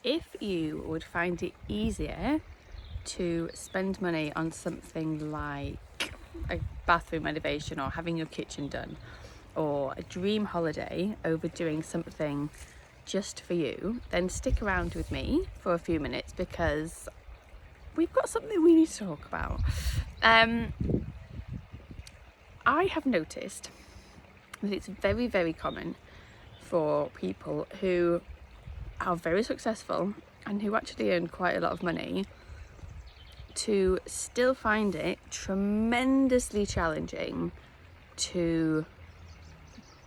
if you would find it easier to spend money on something like a bathroom renovation or having your kitchen done or a dream holiday over doing something just for you, then stick around with me for a few minutes because we've got something we need to talk about. I have noticed that it's very, very common for people who are very successful and who actually earn quite a lot of money to still find it tremendously challenging to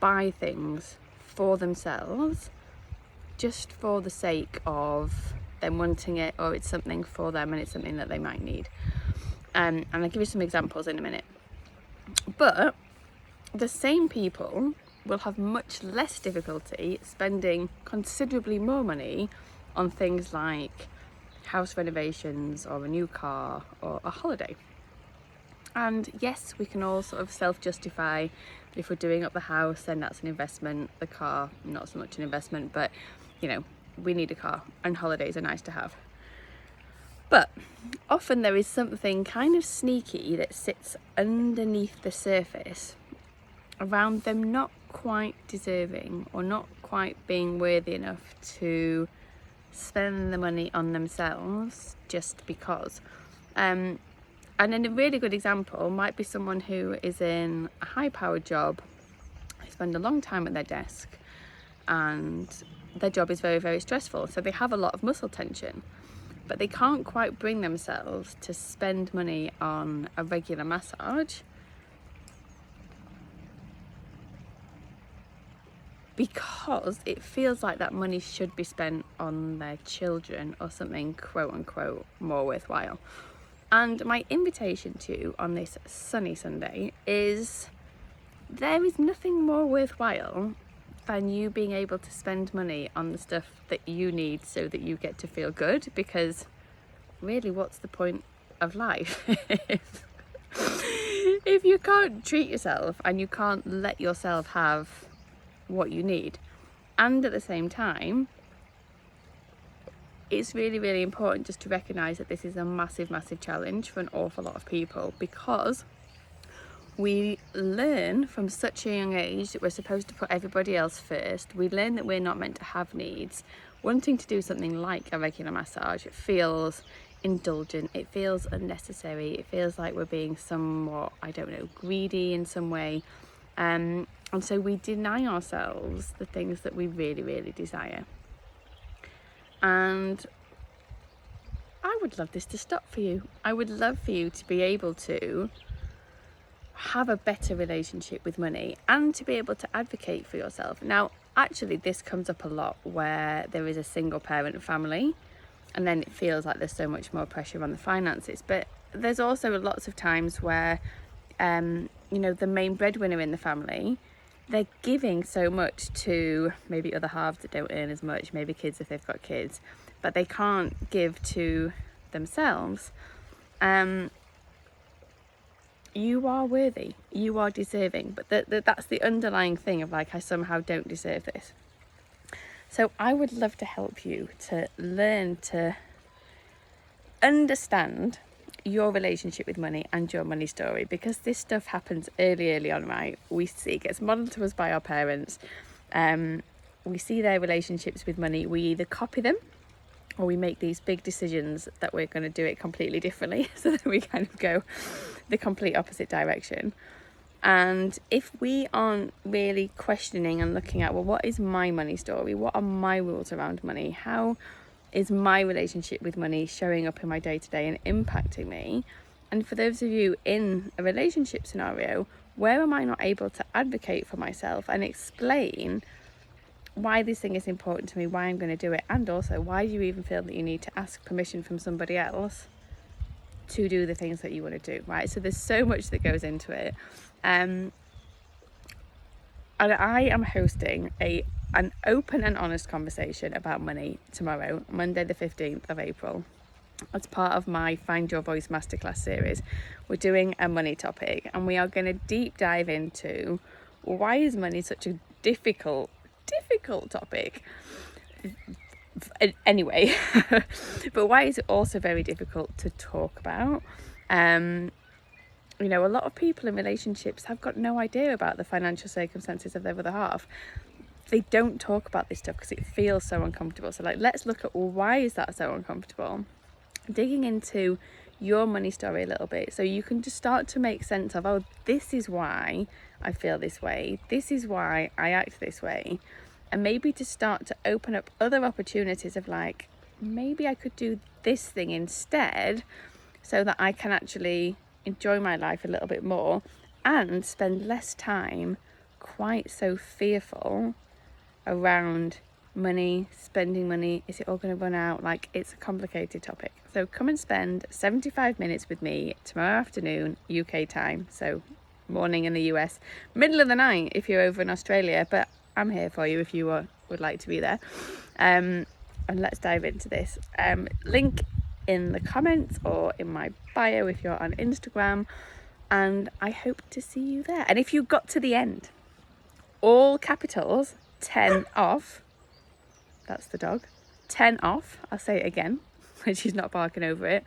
buy things for themselves just for the sake of them wanting it, or it's something for them and it's something that they might need. And I'll give you some examples in a minute. But the same people will have much less difficulty spending considerably more money on things like house renovations or a new car or a holiday. And yes, we can all sort of self-justify if we're doing up the house, then that's an investment. The car, not so much an investment, but you know, we need a car and holidays are nice to have. But often there is something kind of sneaky that sits underneath the surface around them not quite deserving or not quite being worthy enough to spend the money on themselves just because. And then a really good example might be someone who is in a high-powered job. They spend a long time at their desk and their job is very, very stressful. So they have a lot of muscle tension, but they can't quite bring themselves to spend money on a regular massage because it feels like that money should be spent on their children or something quote unquote more worthwhile. And my invitation to you on this sunny Sunday is there is nothing more worthwhile than you being able to spend money on the stuff that you need so that you get to feel good, because really what's the point of life if you can't treat yourself and you can't let yourself have what you need? And at the same time, it's really, really important just to recognize that this is a massive, massive challenge for an awful lot of people, because we learn from such a young age that we're supposed to put everybody else first. We learn that we're not meant to have needs. Wanting to do something like a regular massage, it feels indulgent, it feels unnecessary, it feels like we're being somewhat, I don't know, greedy in some way. And so we deny ourselves the things that we really, really desire. And I would love this to stop for you. I would love for you to be able to have a better relationship with money and to be able to advocate for yourself. Now, actually, this comes up a lot where there is a single parent family and then it feels like there's so much more pressure on the finances. But there's also lots of times where, you know, the main breadwinner in the family, they're giving so much to maybe other halves that don't earn as much, maybe kids if they've got kids, but they can't give to themselves. You are worthy, you are deserving, but that's the underlying thing of like, I somehow don't deserve this. So I would love to help you to learn to understand your relationship with money and your money story, because this stuff happens early on, right? We see it gets modeled to us by our parents. We see their relationships with money, we either copy them or we make these big decisions that we're going to do it completely differently, so that we kind of go the complete opposite direction. And if we aren't really questioning and looking at, well, what is my money story? What are my rules around money? How is my relationship with money showing up in my day-to-day and impacting me? And for those of you in a relationship scenario, where am I not able to advocate for myself and explain why this thing is important to me, why I'm going to do it, and also why do you even feel that you need to ask permission from somebody else to do the things that you want to do, right? So there's so much that goes into it. And I am hosting an open and honest conversation about money tomorrow, Monday the 15th of April, as part of my Find Your Voice masterclass series. We're doing a money topic and we are going to deep dive into why is money such a difficult topic. Anyway, but why is it also very difficult to talk about? You know, a lot of people in relationships have got no idea about the financial circumstances of their other half. They don't talk about this stuff because it feels so uncomfortable. So like, let's look at, well, why is that so uncomfortable? Digging into your money story a little bit so you can just start to make sense of, oh, this is why I feel this way, this is why I act this way, and maybe to start to open up other opportunities of like, maybe I could do this thing instead so that I can actually enjoy my life a little bit more and spend less time quite so fearful around money, spending money. Is it all going to run out? Like, it's a complicated topic. So come and spend 75 minutes with me tomorrow afternoon, UK time. So morning in the US, middle of the night if you're over in Australia, but I'm here for you if you would like to be there. And let's dive into this. Link in the comments or in my bio if you're on Instagram, and I hope to see you there. And if you got to the end, all capitals, 10 off, that's the dog, 10 off, I'll say it again when she's not barking over it,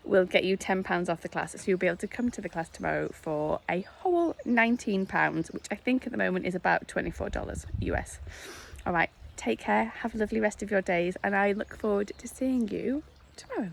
will get you £10 off the class. So you'll be able to come to the class tomorrow for a whole £19, which I think at the moment is about $24 US. All right, take care, have a lovely rest of your days, and I look forward to seeing you tomorrow.